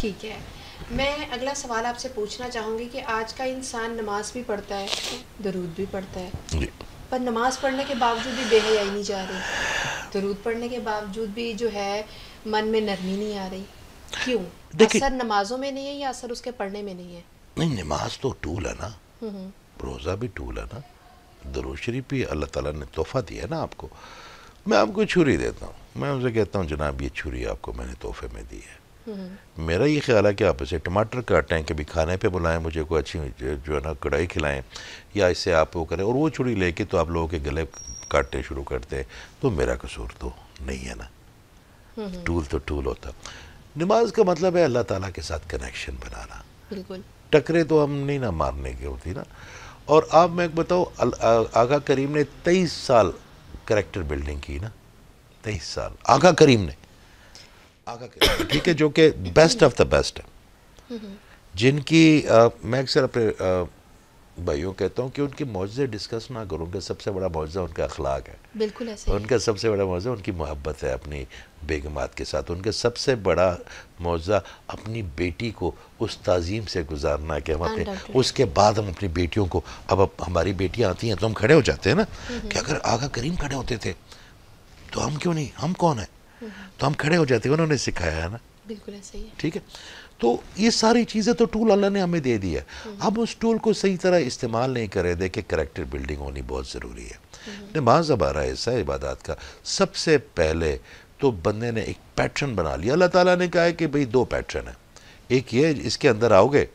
ٹھیک ہے، میں اگلا سوال آپ سے پوچھنا چاہوں گی کہ آج کا انسان نماز بھی پڑھتا ہے، درود بھی پڑھتا ہے، جی پر نماز پڑھنے کے باوجود بھی بے حیائی نہیں جا رہی، درود پڑھنے کے باوجود بھی جو ہے من میں نرمی نہیں آ رہی، کیوں؟ دیکھیں، اثر نمازوں میں نہیں ہے یا اثر اس کے پڑھنے میں نہیں ہے؟ نہیں، نماز تو ٹول ہے نا، ہوں روزہ بھی ٹول ہے نا، درود شریف بھی اللہ تعالیٰ نے تحفہ دیا ہے نا آپ کو. میں آپ کو چھری دیتا ہوں، میں اسے کہتا ہوں جناب یہ چھری آپ کو میں نے تحفے میں دی ہے. میرا یہ خیال ہے کہ آپ اسے ٹماٹر کاٹیں، کبھی کھانے پہ بلائیں مجھے، کوئی اچھی جو ہے نا کڑھائی کھلائیں، یا اسے آپ وہ کریں، اور وہ چھری لے کے تو آپ لوگوں کے گلے کاٹنے شروع کرتے ہیں، تو میرا قصور تو نہیں ہے نا. ٹول تو ٹول ہوتا. نماز کا مطلب ہے اللہ تعالیٰ کے ساتھ کنیکشن بنانا. بالکل. ٹکرے تو ہم نہیں نا مارنے کی ہوتی نا. اور آپ میں ایک بتاؤ، آقا کریم نے 23 سال کریکٹر بلڈنگ کی نا، 23 سال آقا کریم نے، آقا کریم ٹھیک ہے، جو کہ بیسٹ آف دا بیسٹ ہے، جن کی میں اکثر اپنے بھائیوں کہتا ہوں کہ ان کی معجزے ڈسکس نہ کروں، ان کا سب سے بڑا معجزہ ان کا اخلاق ہے. بالکل ایسے ہی ان کا سب سے بڑا معجزہ ان کی محبت ہے اپنی بیگمات کے ساتھ. ان کا سب سے بڑا معجزہ اپنی بیٹی کو اس تعظیم سے گزارنا کہ ہم اپنے اس کے بعد ہم اپنی بیٹیوں کو، اب ہماری بیٹیاں آتی ہیں تو ہم کھڑے ہو جاتے ہیں نا، کہ اگر آقا کریم کھڑے ہوتے تھے تو ہم کیوں نہیں، ہم کون ہیں، تو ہم کھڑے ہو جاتے ہیں. انہوں نے سکھایا ہے نا. بالکل ایسے ہی ہے. ٹھیک ہے، تو یہ ساری چیزیں تو ٹول اللہ نے ہمیں دے دی ہے. اب اس ٹول کو صحیح طرح استعمال نہیں کرے. دیکھیں کریکٹر بلڈنگ ہونی بہت ضروری ہے. نماز ہمارا ایسا ہے عبادات کا، سب سے پہلے تو بندے نے ایک پیٹرن بنا لیا. اللہ تعالیٰ نے کہا ہے کہ بھئی 2 پیٹرن ہیں، ایک یہ اس کے اندر آؤ گے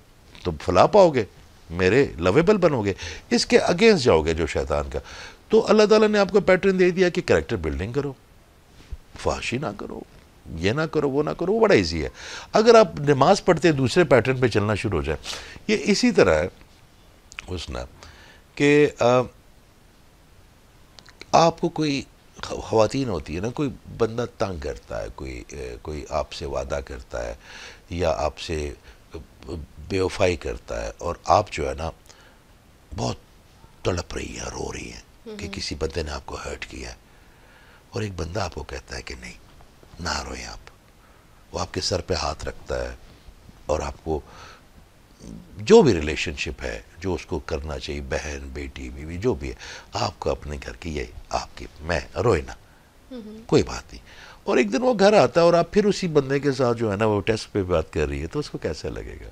تو فلاح پاؤ گے، میرے لویبل بنو گے، اس کے اگینسٹ جاؤ گے جو شیطان کا. تو اللہ تعالیٰ نے آپ کو پیٹرن دے دیا کہ کریکٹر بلڈنگ کرو، فحاشی نہ کرو، یہ نہ کرو، وہ نہ کرو. وہ بڑا ایزی ہے. اگر آپ نماز پڑھتے دوسرے پیٹرن پہ چلنا شروع ہو جائے، یہ اسی طرح ہے حسنہ کہ آپ کو کوئی خواتین ہوتی ہے نا، کوئی بندہ تنگ کرتا ہے، کوئی آپ سے وعدہ کرتا ہے یا آپ سے بے وفائی کرتا ہے، اور آپ جو ہے نا بہت تڑپ رہی ہیں، رو رہی ہیں کہ کسی بندے نے آپ کو ہرٹ کیا ہے، اور ایک بندہ آپ کو کہتا ہے کہ نہیں، نہ روئیں آپ. وہ آپ کے سر پہ ہاتھ رکھتا ہے اور آپ کو جو بھی ریلیشن شپ ہے جو اس کو کرنا چاہیے، بہن، بیٹی، بیوی، جو بھی ہے، آپ کو اپنے گھر کی، یہ آپ کی، میں روئے نا، کوئی بات نہیں. اور ایک دن وہ گھر آتا ہے اور آپ پھر اسی بندے کے ساتھ جو ہے نا وہ ٹیسٹ پہ بات کر رہی ہے، تو اس کو کیسا لگے گا؟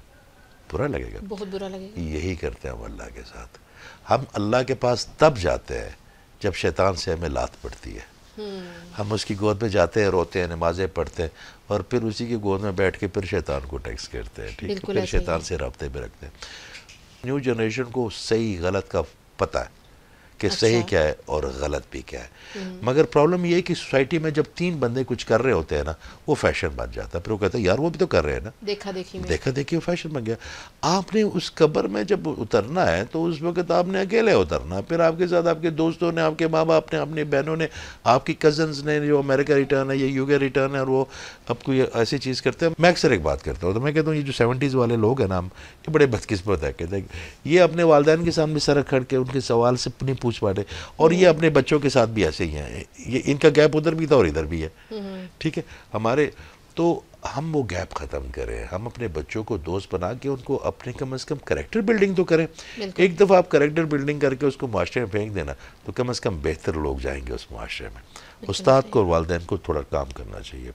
برا لگے گا. بہت برا لگے گا. یہی کرتے ہیں ہم اللہ کے ساتھ. ہم اللہ کے پاس تب جاتے ہیں جب شیطان سے ہمیں لات پڑتی ہے. ہم اس کی گود میں جاتے ہیں، روتے ہیں، نمازیں پڑھتے ہیں، اور پھر اسی کی گود میں بیٹھ کے پھر شیطان کو ٹیکس کرتے ہیں. ٹھیک ہے، پھر شیطان سے رابطے میں رکھتے ہیں. نیو جنریشن کو صحیح غلط کا پتہ ہے کہ صحیح کیا ہے اور غلط بھی کیا ہے. مگر پرابلم یہ ہے کہ سوسائٹی میں جب 3 بندے کچھ کر رہے ہوتے ہیں نا، وہ فیشن بن جاتا ہے. پھر وہ کہتا ہے یار وہ بھی تو کر رہے ہیں نا، دیکھا دیکھی میں، دیکھا دیکھی وہ فیشن بن گیا. آپ نے اس قبر میں جب اترنا ہے تو اس وقت آپ نے اکیلے اترنا ہے. پھر آپ کے ساتھ آپ کے دوستوں نے، آپ کے ماں باپ نے، اپنی بہنوں نے، آپ کی کزنز نے جو امریکہ ریٹرن ہے یا یو کے ریٹرن ہے، اور وہ آپ کو یہ ایسی چیز کرتے ہیں. میں اکثر ایک بات کرتا ہوں، تو میں کہتا ہوں یہ جو 70s والے لوگ ہیں نا، یہ بڑے بدقسمت ہے. کہتے ہیں یہ اپنے والدین کے سامنے سر کھڑ کے ان کے سوال سے نہیں پوچھ پاتے، اور یہ اپنے بچوں کے ساتھ بھی ایسے ہی ہیں. یہ ان کا گیپ ادھر بھی تھا اور ادھر بھی ہے. ٹھیک ہے، ہمارے تو ہم وہ گیپ ختم کریں. ہم اپنے بچوں کو دوست بنا کے ان کو اپنے کم از کم کریکٹر بلڈنگ تو کریں. ایک دفعہ آپ کریکٹر بلڈنگ کر کے اس کو معاشرے میں پھینک دینا تو کم از کم بہتر لوگ جائیں گے اس معاشرے میں. استاد کو اور والدین کو تھوڑا کام کرنا چاہیے.